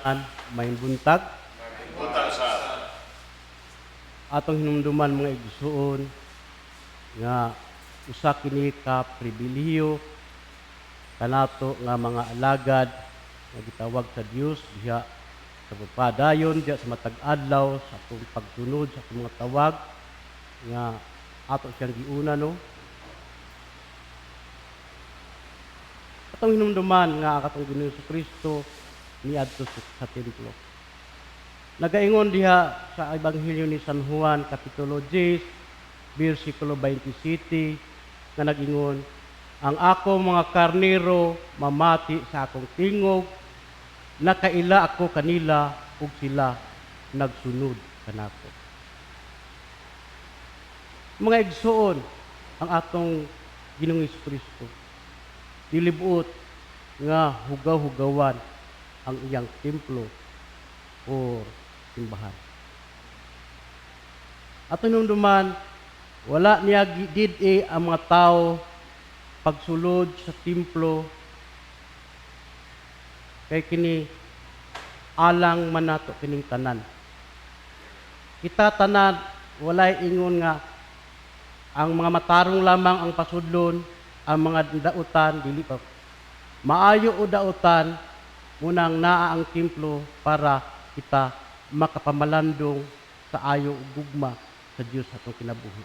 tanan may buntag atong hinumduman mga igsuon nga usa kini ka pribilehiyo kanato nga mga alagad nga gitawag sa Dios diha sa padayon diha sa matag adlaw sa atong pagsunod sa atong mga tawag nga ato siyang giuna no. Atong hinumduman nga ang atong Ginoong Kristo niadto sa templo. Nagaingon diha sa Ebanghelyo ni San Juan kapitulo 10 bersikulo 27 nga nagingon, ang ako mga karnero mamati sa akong tingog, nakaila ako kanila ug sila nagsunod kanako. Mga igsoon, ang atong Ginoong Kristo dilibuot nga hugaw-hugawan ang iyang templo o simbahan. At hinumduman, wala niya did ang mga tao pagsulod sa templo kay kini alang man nato kining tanan. Kita tanan walay ingon nga ang mga matarong lamang ang pasudlon, ang mga dautan dili pa. Maayo o dautan munang naa ang templo para kita makapamalandong sa ayo ug gugma sa Dios atong kinabuhi.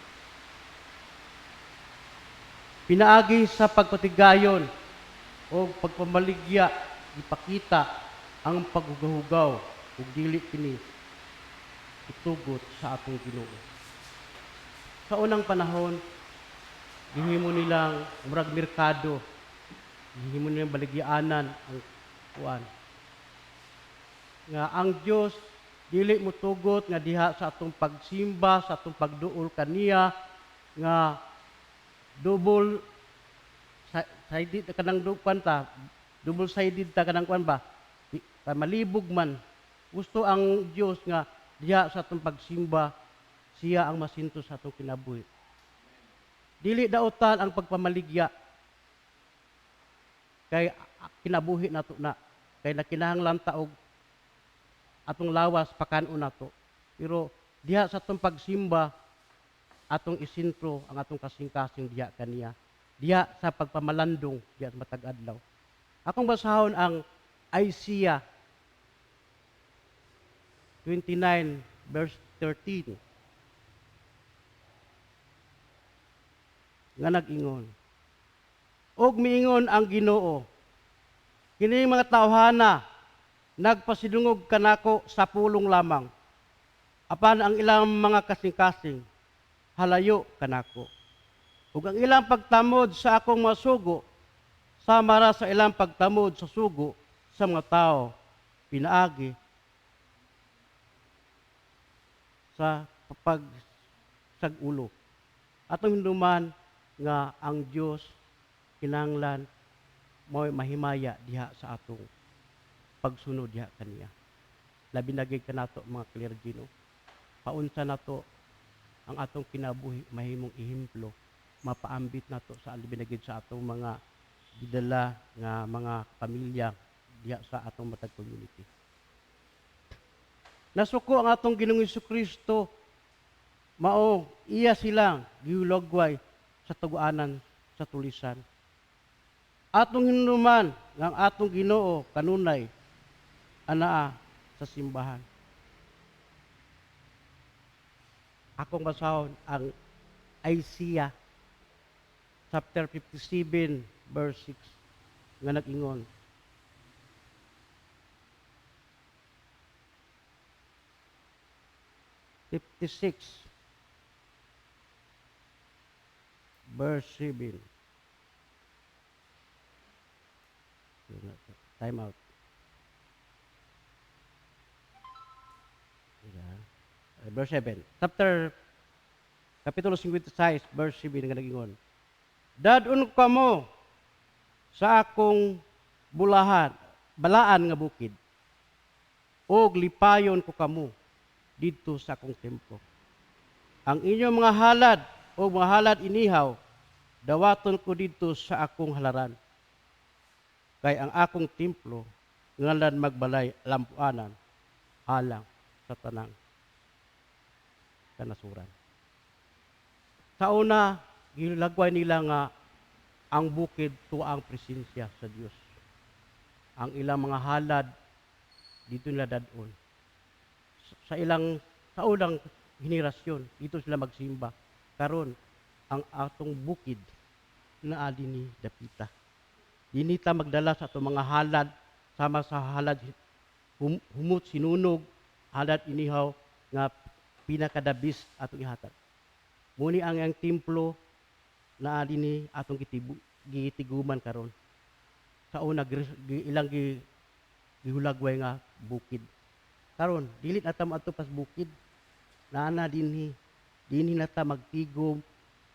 Pinaagi sa pagpatigayon o pagpamaligya ipakita ang paghugaw-hugaw ug dili kini itugot sa atong Ginoo. Sa unang panahon, gihimo nilang murag merkado, gihimo nilang baligyaanan ang kuan. Nga ang Dios dili mutugot nga diha sa atong pagsimba, sa atong pagduol kaniya nga double sided kanang dupan ta, double sided ta kanang kuan ba? Malibog man. Gusto ang Dios nga diha sa atong pagsimba siya ang masinto sa atong kinabuhi. Dili dautan ang pagpamaligya kay kinabuhi nato na kay nakinahanglan ta og atong lawas pakanon nato. Pero diha sa atong pagsimba atong isintro ang atong kasing-kasing diha kaniya. Diha sa pagpamalandong diha sa matag adlaw. Akong basahon ang Isaiah 29 verse 13. Nga nag-ingon. Og miingon ang Ginoo, kini mga tawhana nagpasidungog kanako sa pulong lamang. Apan ang ilang mga kasing-kasing halayo kanako. Ug ang ilang pagtamod sa akong masugo sama ra sa ilang pagtamod sa sugo sa mga tao pinaagi sa pagsag-ulo. Atong hinduman nga ang Dios kinahanglan mo'y mahimaya diha sa atong pagsunod diha kaniya. Labi na gid kanato mga clergy no. Paunsa nato ang atong kinabuhi mahimong ehemplo, mapaambit nato sa labi na gid sa atong mga gidala nga mga pamilya diha sa atong matag community. Nasuko ang atong Ginoong Kristo mao iya silang giulogway sa tuguanan sa tulisan. Atong hinumduman nga ang atong Ginoo kanunay anaa sa simbahan. Akong basahon ang Isaiah chapter 57 verse 6 nga nag-ingon. Verse 7. Time out. Verse 7. Kapitulo 56, verse 7 nga nagingon. Dadun kamo sa akong balaan nga bukid. Og lipayon ko kamo didto sa akong templo. Ang inyong mga halad o mga halad inihaw, dawaton ko didto sa akong halaran. Kay ang akong templo ngalan magbalay lampuanan alang sa tanang kanasuran. Sa una, gilagway nila nga ang bukid tuwa ang presensya sa Dios. Ang ilang mga halad dito nila dadon. Sa unang henerasyon dito sila magsimba. Karon ang atong bukid na adini dapita. Dinita magdala sa atong mga halad sama sa halad humot sinunog, halad inihaw nga pinakadabis atong ihatag. Muni ang templo na adini atong gitiguman karon. Sa una ilang gihulagway nga bukid. Karon dili na ta adto pas bukid. Naana dinhi nata magtigom,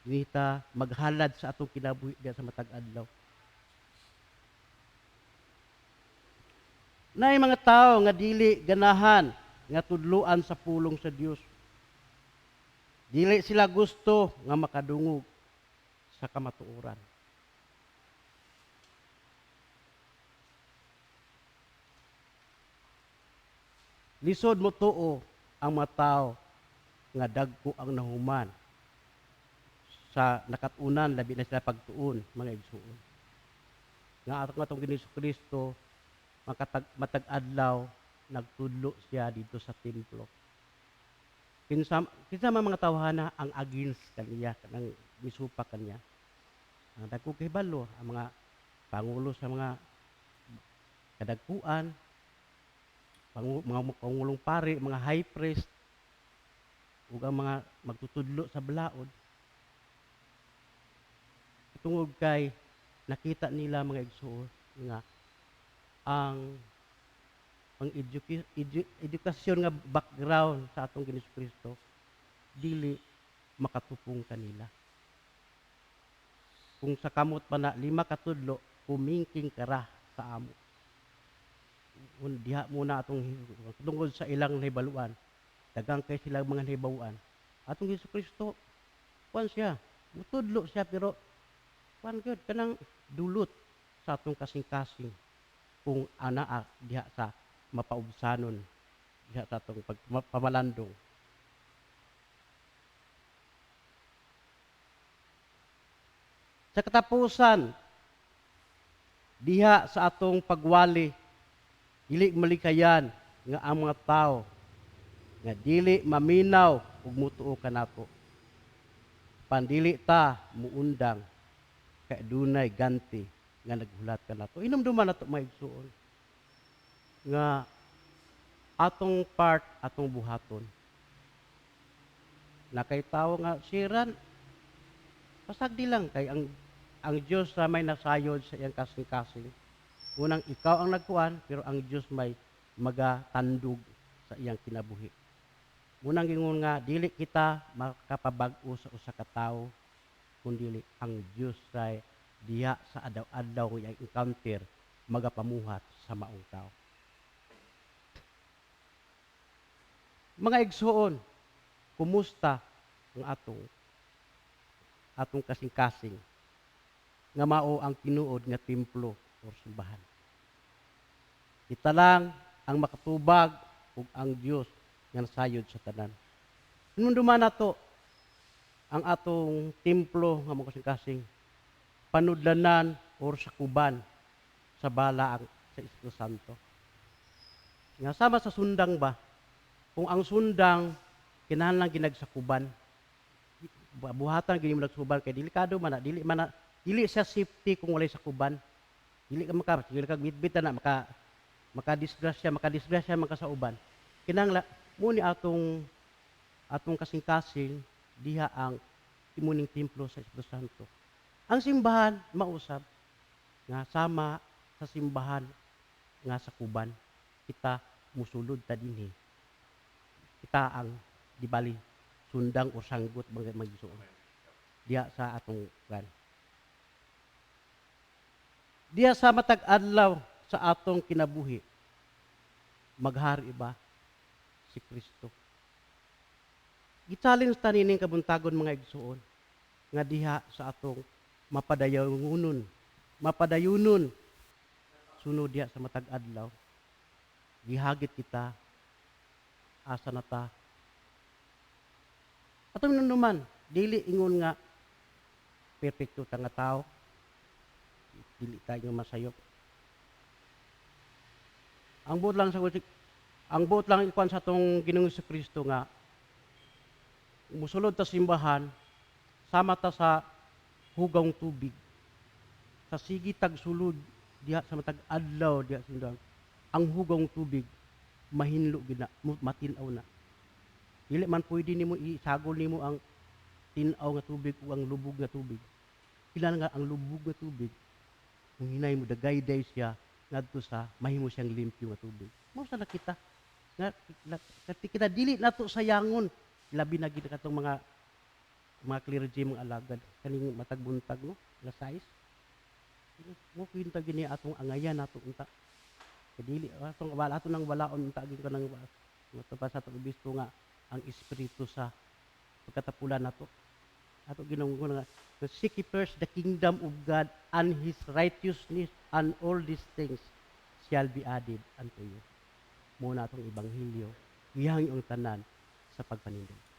dinhi ta maghalad sa atong kinabuhi diha sa matag adlaw. Naay mga tao nga dili ganahan nga tudloan sa pulong sa Dios. Dili sila gusto nga makadungog sa kamatuoran. Lisod mo tuo ang mga tao nga dagko ang nahuman sa nakatunan labi na sila pagtuon mga igsuon. Nga atong Ginoong Kristo matag-adlaw nagtudlo siya dito sa templo. Kinsa mga tawhana ang against kaniya kanang misupak kaniya. Ang dagko kay balo ang mga pangulo sa mga kadagkuan, mga pangulong pari, mga high priest, ug ang mga magtutudlo sa balaod. Tungod kay nakita nila mga igsuon nga ang edukasyon nga background sa atong Ginoong Kristo dili makatupong kanila. Kung sa kamot pa na 5 katudlo, kumingking kara sa amo. Diha muna atong tungod sa ilang nahibaluan, dagang kay sila mga nahibawan. Atong Ginoong Kristo, kuan siya, mutudlo siya pero kuan gyud kanang dulot sa atong kasing-kasing kung ana diha sa mapaubsanon diha sa atong pamalandong. Sa katapusan diha sa atong pagwali dili malikayan nga ang mga tao nga dili maminaw ug mutuo kanato. Pandili ta muundang kay dunay ganti nga naghulat kanato. Inumduman nato mga igsuon nga atong part atong buhaton. Na kay tawo nga siran pasagdi lang kay ang Dios ra may nasayod sa iyang kasing-kasing. Unang ikaw ang nagkuan pero ang Dios may magatandog sa iyang kinabuhi. Unang gingon nga dili kita makapabag-o sa usa ka tawo kundi ang Dios ray diha sa adlaw-adlaw nga encounter magapamuhat sa maong tao. Mga igsuon, kumusta ang atong kasing-kasing nga mao ang tinuod nga templo o simbahan. Kita lang ang makatubag ug ang Dios nga nasayod sa tanan. Hinumduman nato ang atong templo nga mga kasing-kasing panudlanan or sakuban sa bala sa Espiritu Santo. Nga sama sa sundang ba, kung ang sundang kinahanglan ginagsakuban, buhatan gini mo nagsuban kay delikado man dili siya safety kung walay sakuban. Dili ka bitbit na makadisgrasya man ka sa uban. Kinahanglan mo ni atong kasing-kasing diha ang timuning templo sa Espiritu Santo. Ang simbahan mausab nga sama sa simbahan nga sakuban kita musulod ta dinhi. Kita ang dibali sundang o sanggot mga magisuon diha sa atong kan. Diha sa matag adlaw sa atong kinabuhi maghari ba si Kristo. Gi-challenge ta nining kabuntagon mga igsuon nga diha sa atong mapadayonon sunod diha sa matag adlaw gihagit kita, asa na ta. Atong nanuman, dili ingon nga perfecto ta nga tao, dili tayo masayop. Ang buot lang ikuan sa atong Ginoong Kristo nga musulod ta simbahan, sama ta sa hugong tubig. Sa sige tag sulod diha sa matag adlaw diha sa simbahan. Ang hugong tubig mahinlo gid na, matinaw na. Dili man pwede nimo isagol nimo ang tinaw nga tubig o ang lubog nga tubig. Kailangan nga ang lubog nga tubig kung hinay mo dagayday siya ngadto sa mahimo siyang limpyo nga tubig. Mao sa nakita nga kita dili nato sayangon labi na gid katong mga clergy mga alagad kaning matag buntag no alas 6. Mo kinta gini atong angayan nato unta. Dili atong wala ato nang walaon unta gid kanang matapa sa atong obispo nga ang espiritu sa pagkatapulan nato. Ato ginunggo nga seek ye first the kingdom of God and His righteousness, and all these things shall be added unto you. Muna atong ebanghelyo, gihang ang tanan sa pagpanindog.